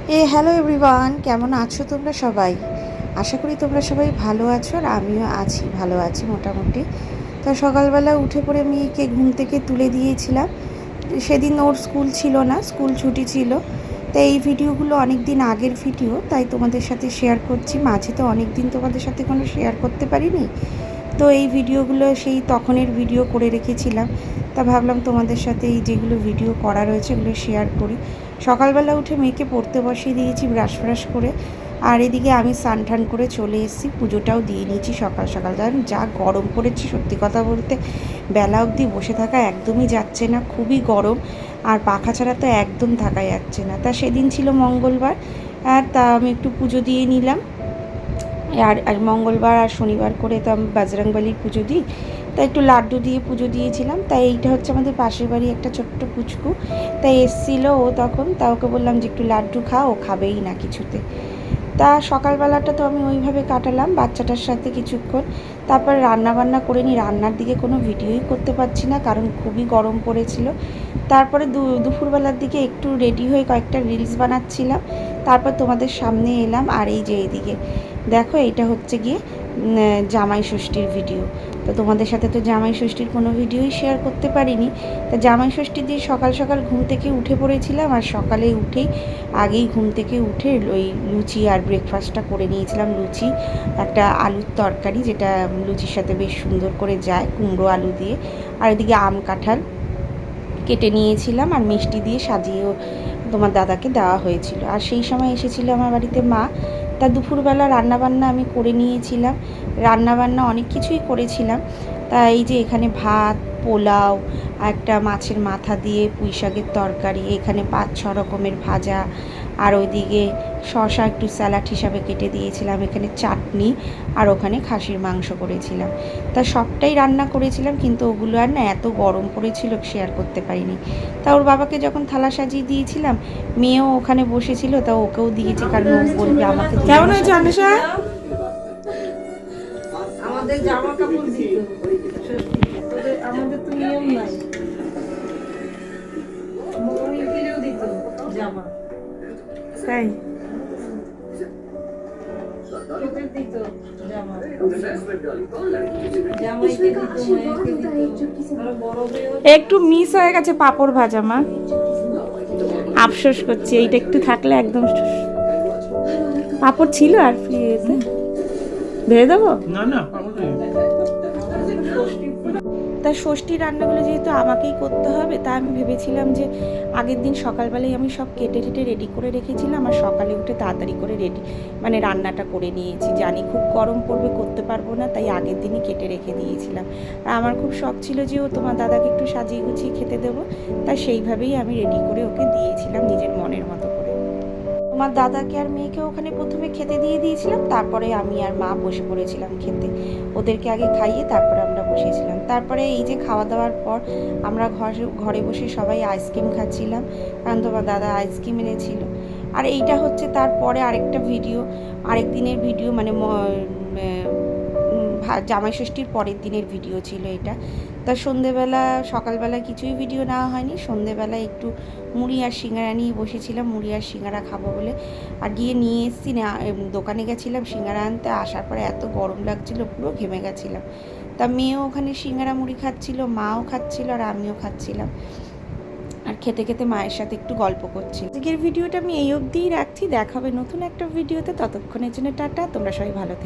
Hello everyone, কেমন আছো তোমরা সবাই? আশা করি তোমরা সবাই ভালো আছো, আর আমিও ভালো আছি মোটামুটি। তো সকালবেলা উঠে পড়ে মেয়েকে ঘুম থেকে তুলে দিয়েছিলাম। সেদিন ওর স্কুল ছিল না, স্কুল ছুটি ছিল। তো এই ভিডিওগুলো অনেক দিন আগের ভিডিও, তাই তোমাদের সাথে শেয়ার করছি। মাঝে তো অনেক দিন তোমাদের সাথে কোনো শেয়ার করতে পারিনি। তো এই ভিডিওগুলো সেই তখনের ভিডিও করে রেখেছিলাম। তা ভাবলাম তোমাদের সাথে এই যেগুলো ভিডিও করা রয়েছে এগুলো শেয়ার করি। সকালবেলা উঠে মেয়েকে পড়তে বসিয়ে দিয়েছি ব্রাশ করে। আর এদিকে আমি স্নান টান করে চলে এসেছি, পুজোটাও দিয়ে নিয়েছি সকাল সকাল। কারণ যা গরম পড়েছে, সত্যি কথা বলতে বেলা অবধি বসে থাকা একদমই যাচ্ছে না, খুবই গরম। আর পাখা ছাড়া তো একদম থাকা যাচ্ছে না। তা সেদিন ছিল মঙ্গলবার, আর তা আমি একটু পুজো দিয়ে নিলাম। আর মঙ্গলবার আর শনিবার করে তো আমি বজরংবলির পুজো দিই, তাই একটু লাড্ডু দিয়ে পুজো দিয়েছিলাম। তাই এইটা হচ্ছে আমাদের পাশের বাড়ি একটা ছোট্ট পুচকু, তাই এসেছিলো ও তখন। তা ওকে বললাম যে একটু লাড্ডু খাও, ও খাবেই না কিছুতে। তা সকালবেলাটা তো আমি ওইভাবে কাটালাম বাচ্চাটার সাথে কিছুক্ষণ। তারপর রান্নাবান্না করে নিই। রান্নার দিকে কোনো ভিডিওই করতে পারছি না, কারণ খুবই গরম পড়েছিল। তারপরে দুপুরবেলার দিকে একটু রেডি হয়ে কয়েকটা রিলস বানাচ্ছিলাম। তারপর তোমাদের সামনে এলাম। আর এই যে এইদিকে দেখো, এইটা হচ্ছে গিয়ে জামাই ষষ্ঠীর ভিডিও। তো তোমাদের সাথে তো জামাই ষষ্ঠীর কোনো ভিডিওই শেয়ার করতে পারিনি। তা জামাই ষষ্ঠীর দিন সকাল সকাল ঘুম থেকে উঠে পড়েছিলাম, আর সকালে উঠেই আগেই ঘুম থেকে উঠে ওই লুচি আর ব্রেকফাস্টটা করে নিয়েছিলাম। লুচি, একটা আলুর তরকারি যেটা লুচির সাথে বেশ সুন্দর করে যায়, কুমড়ো আলু দিয়ে। আর এদিকে আম কাঁঠাল কেটে নিয়েছিলাম, আর মিষ্টি দিয়ে সাজিয়েও তোমার দাদাকে দেওয়া হয়েছিল। আর সেই সময় এসেছিলো আমার বাড়িতে মা। তা দুপুরবেলা রান্নাবান্না আমি করে নিয়েছিলাম। রান্নাবান্না অনেক কিছুই করেছিলাম। তা এই যে এখানে ভাত, পোলাও, একটা মাছের মাথা দিয়ে পুঁই শাকের তরকারি, এখানে 5-6 রকমের ভাজা, আর ওইদিকে শসা একটু স্যালাড হিসাবে কেটে দিয়েছিলাম, এখানে চাটনি, আর ওখানে খাসির মাংস করেছিলাম। তা সবটাই রান্না করেছিলাম, কিন্তু ওগুলো আর না এত গরম পড়েছিল শেয়ার করতে পারিনি। তা ওর বাবাকে যখন থালা সাজিয়ে দিয়েছিলাম, মেয়েও ওখানে বসেছিল, তা ওকেও দিয়েছে, কারণ ও বলবে আমাকে। কেমন হয়েছে আনিশা? আমাদের জামা কাপড় দিত, আমাদের তো নিয়ম নাই। মহিলাও দিত জামা, তাই দিত জামা, জামাইকে দিত, মাইকে দিত। আর বড় মেয়েও একটু মিস হয়ে গেছে পাঁপড় ভাজা, মা আফসোস করছি। এইটা একটু থাকলে একদম পাঁপড় ছিল আর ফ্রিতে ভেজে দেবো না না। তা ষষ্ঠী রান্নাগুলো যেহেতু আমাকেই করতে হবে, তা আমি ভেবেছিলাম যে আগের দিন সকালবেলায় আমি সব কেটে রেডি করে রেখেছিলাম, আর সকালে উঠে তাড়াতাড়ি করে রান্নাটা করে নিয়েছি। জানি খুব গরম পড়বে, করতে পারবো না, তাই আগের দিনই কেটে রেখে দিয়েছিলাম। আর আমার খুব শখ ছিল যে ও তোমার দাদাকে একটু সাজিয়ে গুছিয়ে খেতে দেবো, তাই সেইভাবেই আমি রেডি করে ওকে দিয়েছিলাম নিজের মনের মতো করে। তোমার দাদাকে আর মেয়েকে ওখানে প্রথমে খেতে দিয়ে দিয়েছিলাম, তারপরে আমি আর মা বসে পড়েছিলাম খেতে। ওদেরকে আগে খাইয়ে তারপরে আমরা বসেছিলাম। তারপরে এই যে খাওয়া দাওয়ার পর আমরা ঘরে বসে সবাই আইসক্রিম খাচ্ছিলাম, কারণ তোমার দাদা আইসক্রিম এনেছিল। আর এইটা হচ্ছে তারপরে আরেকটা ভিডিও, আরেক দিনের ভিডিও, মানে জামাই ষষ্ঠীর পরের দিনের ভিডিও ছিল এটা। তা সন্ধেবেলা, সকালবেলা কিছুই ভিডিও নেওয়া হয়নি। সন্ধেবেলা একটু মুড়ি আর সিঙ্গারা নিয়ে বসেছিলাম, মুড়ি আর সিঙ্গারা খাবো বলে। আর গিয়ে নিয়ে এসেছি না, দোকানে গেছিলাম সিঙ্গারা আনতে। আসার পরে এত গরম লাগছিল, পুরো ঘেমে গেছিলাম। তা মেয়েও ওখানে সিঙ্গারা মুড়ি খাচ্ছিল, মাও খাচ্ছিল, আর আমিও খাচ্ছিলাম। আর খেতে খেতে মায়ের সাথে একটু গল্প করছি। আজকের ভিডিওটা আমি এই অবধিই রাখছি। দেখা হবে নতুন একটা ভিডিওতে। ততক্ষণের জন্য টাটা, তোমরা সবাই ভালো থেকো।